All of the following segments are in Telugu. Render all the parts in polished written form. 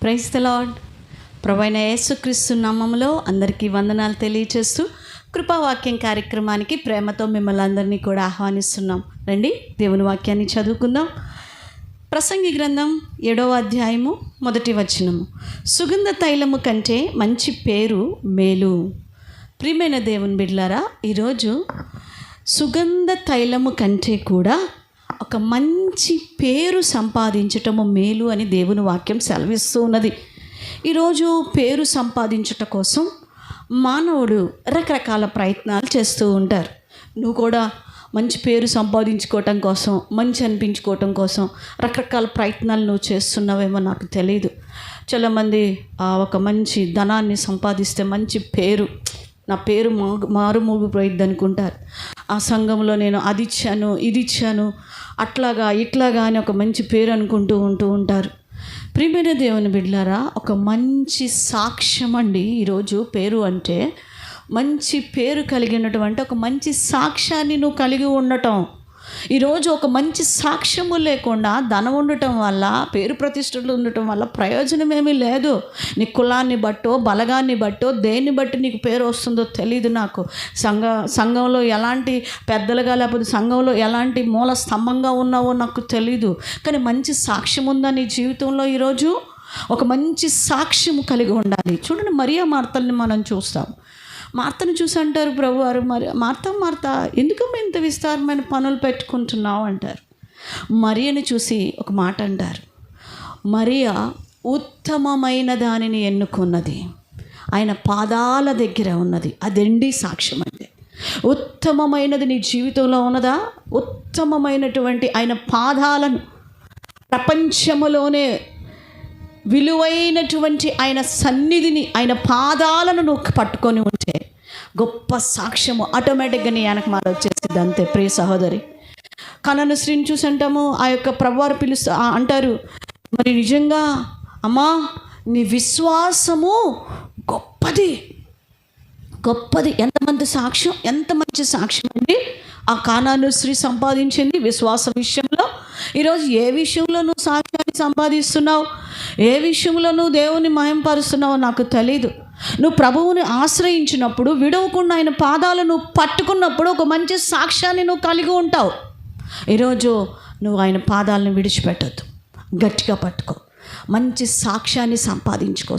Praise the lord. ప్రభువైన యేసుక్రీస్తు నామములో అందరికీ వందనాలు తెలియచేస్తూ కృపావాక్యం కార్యక్రమానికి ప్రేమతో మిమ్మల్ని అందరినీ కూడా ఆహ్వానిస్తున్నాం. రండి దేవుని వాక్యాన్ని చదువుకుందాం. ప్రసంగి గ్రంథం 7వ అధ్యాయము 1వ వచనము. సుగంధ తైలము కంటే మంచి పేరు మేలు. ప్రియమైన దేవుని బిడ్డలారా, ఈరోజు సుగంధ తైలము కంటే కూడా ఒక మంచి పేరు సంపాదించటము మేలు అని దేవుని వాక్యం సెలవిస్తూ ఉన్నది. ఈరోజు పేరు సంపాదించటం కోసం మానవుడు రకరకాల ప్రయత్నాలు చేస్తూ ఉంటారు. నువ్వు కూడా మంచి పేరు సంపాదించుకోవటం కోసం, మంచి అనిపించుకోవటం కోసం రకరకాల ప్రయత్నాలు నువ్వు చేస్తున్నావేమో నాకు తెలియదు. చాలామంది ఒక మంచి ధనాన్ని సంపాదిస్తే మంచి పేరు, నా పేరు మారుమోగిపోయిద్ది అనుకుంటారు. ఆ సంఘంలో నేను అది ఇచ్చాను, ఇది ఇచ్చాను, అట్లాగా ఇట్లాగా అని ఒక మంచి పేరు అనుకుంటూ ఉంటారు. ప్రియమైన దేవుని బిడ్డలారా, ఒక మంచి సాక్ష్యం అండి ఈరోజు పేరు అంటే. మంచి పేరు కలిగినటువంటి ఒక మంచి సాక్ష్యాన్ని నువ్వు కలిగి ఉండటం. ఈరోజు ఒక మంచి సాక్ష్యము లేకుండా ధనం ఉండటం వల్ల, పేరు ప్రతిష్టలు ఉండటం వల్ల ప్రయోజనం ఏమీ లేదు. నీ కులాన్ని బట్టో, బలగాన్ని బట్టో, దేన్ని బట్టి నీకు పేరు వస్తుందో తెలియదు. నాకు సంఘంలో ఎలాంటి పెద్దలుగా, లేకపోతే సంఘంలో ఎలాంటి మూల స్తంభంగా ఉన్నావో నాకు తెలీదు. కానీ మంచి సాక్ష్యం ఉందా నీ జీవితంలో? ఈరోజు ఒక మంచి సాక్ష్యం కలిగి ఉండాలి. చూడండి, మరియా మార్తల్ని మనం చూస్తాం. మార్తను చూసి అంటారు ప్రభువారు, మరి మార్తా ఎందుకమ్మా ఇంత విస్తారమైన పనులు పెట్టుకుంటున్నావు అంటారు. మరియను చూసి ఒక మాట అంటారు, మరియా ఉత్తమమైన దానిని ఎన్నుకున్నది, ఆయన పాదాల దగ్గర ఉన్నది. అదండి సాక్ష్యం అంటే. ఉత్తమమైనది నీ జీవితంలో ఉన్నదా? ఉత్తమమైనటువంటి ఆయన పాదాలను, ప్రపంచములోనే విలువైనటువంటి ఆయన సన్నిధిని, ఆయన పాదాలను నువ్వు పట్టుకొని ఉంటే గొప్ప సాక్ష్యము ఆటోమేటిక్గా నీ వెనకమాల వచ్చేసింది. అంతే ప్రియ సహోదరి. కనాను స్త్రీని చూసి అంటాము, ఆ యొక్క ప్రభువారు అంటారు, మరి నిజంగా అమ్మా నీ విశ్వాసము గొప్పది. ఎంతమంది సాక్ష్యం, ఎంత మంచి సాక్ష్యం అండి ఆ కానాను స్త్రీ సంపాదించింది విశ్వాస విషయంలో. ఈరోజు ఏ విషయంలో నువ్వు సాక్ష్యాన్ని సంపాదిస్తున్నావు, ఏ విషయంలో నువ్వు దేవుని మహింపరుస్తున్నావో నాకు తెలీదు. నువ్వు ప్రభువుని ఆశ్రయించినప్పుడు, విడవకుండా ఆయన పాదాలను పట్టుకున్నప్పుడు ఒక మంచి సాక్ష్యాన్ని నువ్వు కలిగి ఉంటావు. ఈరోజు నువ్వు ఆయన పాదాలను విడిచిపెట్టద్దు, గట్టిగా పట్టుకో, మంచి సాక్ష్యాన్ని సంపాదించుకో.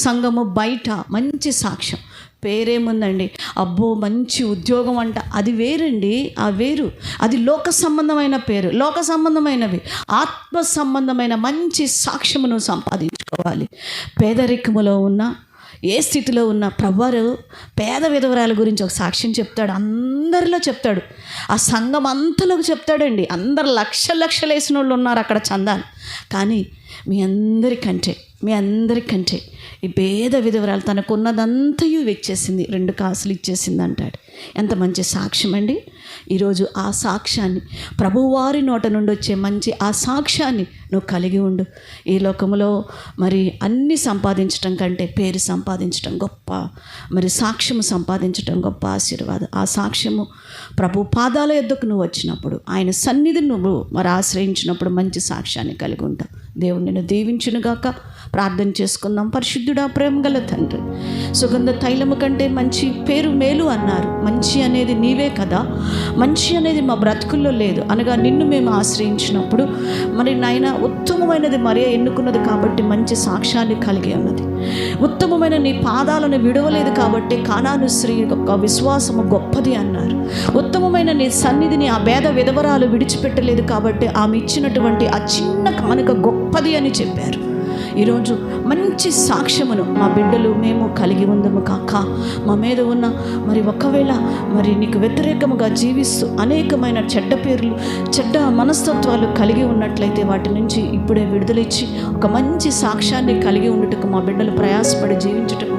సంఘము బయట మంచి సాక్ష్యం. పేరేముందండి, అబ్బో మంచి ఉద్యోగం అంట, అది వేరండి. ఆ వేరు, అది లోక సంబంధమైన పేరు. లోక సంబంధమైనవి, ఆత్మ సంబంధమైన మంచి సాక్ష్యమును సంపాదించుకోవాలి. పేదరికములో ఉన్న, ఏ స్థితిలో ఉన్న ప్రభువారు పేద విధవరాల గురించి ఒక సాక్ష్యం చెప్తాడు. అందరిలో చెప్తాడు, ఆ సంఘం అంతలోకి చెప్తాడండి. అందరు లక్షలు వేసిన వాళ్ళు ఉన్నారు అక్కడ చందాలు. కానీ మీ అందరికంటే ఈ పేద విధవరాలు తనకున్నదంతయు ఇచ్చేసింది, 2 కాసులు ఇచ్చేసింది అంటాడు. ఎంత మంచి సాక్ష్యం అండి. ఈరోజు ఆ సాక్ష్యాన్ని, ప్రభువారి నోట నుండి వచ్చే మంచి ఆ సాక్ష్యాన్ని నువ్వు కలిగి ఉండు. ఈ లోకంలో మరి అన్నీ సంపాదించటం కంటే పేరు సంపాదించటం గొప్ప, మరి సాక్ష్యము సంపాదించటం గొప్ప ఆశీర్వాదం. ఆ సాక్ష్యము ప్రభు పాదాల యొద్దకు నువ్వు వచ్చినప్పుడు, ఆయన సన్నిధిని నువ్వు మరి ఆశ్రయించినప్పుడు మంచి సాక్ష్యాన్ని కలిగి ఉంటావు. దేవుడు నిన్ను దీవించునుగాక. ప్రార్థన చేసుకుందాం. పరిశుద్ధుడా, ప్రేమగల తండ్రి, సుగంధ తైలము కంటే మంచి పేరు మేలు అన్నారు. మంచి అనేది నీవే కదా. మంచి అనేది మా బ్రతుకుల్లో లేదు అనగా నిన్ను మేము ఆశ్రయించినప్పుడు మరి నాయన ఉత్తమమైనది మరియ ఎన్నుకున్నది కాబట్టి మంచి సాక్ష్యాన్ని కలిగి ఉన్నది. ఉత్తమమైన నీ పాదాలను విడవలేదు కాబట్టి కానాను స్త్రీ యొక్క విశ్వాసము గొప్పది అన్నారు. ఉత్తమమైన నీ సన్నిధిని ఆ పేద విధవరాలు విడిచిపెట్టలేదు కాబట్టి ఆమె ఇచ్చినటువంటి ఆ చిన్న కానుక గొప్పది అని చెప్పారు. ఈరోజు మంచి సాక్ష్యమును మా బిడ్డలు మేము కలిగి ఉందము కాక. మా మీద ఉన్న మరి ఒకవేళ మరి నీకు వ్యతిరేకముగా జీవిస్తూ అనేకమైన చెడ్డ పేర్లు, చెడ్డ మనస్తత్వాలు కలిగి ఉన్నట్లయితే వాటి నుంచి ఇప్పుడే విడుదలిచ్చి ఒక మంచి సాక్ష్యాన్ని కలిగి ఉండటకు మా బిడ్డలు ప్రయాసపడి జీవించుటకు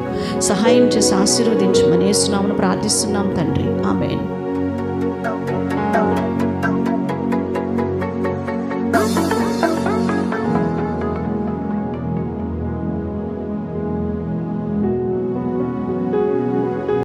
సహాయం చేసి ఆశీర్వదించమని యేసు నామమున ప్రార్థిస్తున్నాం తండ్రి. ఆమేన్.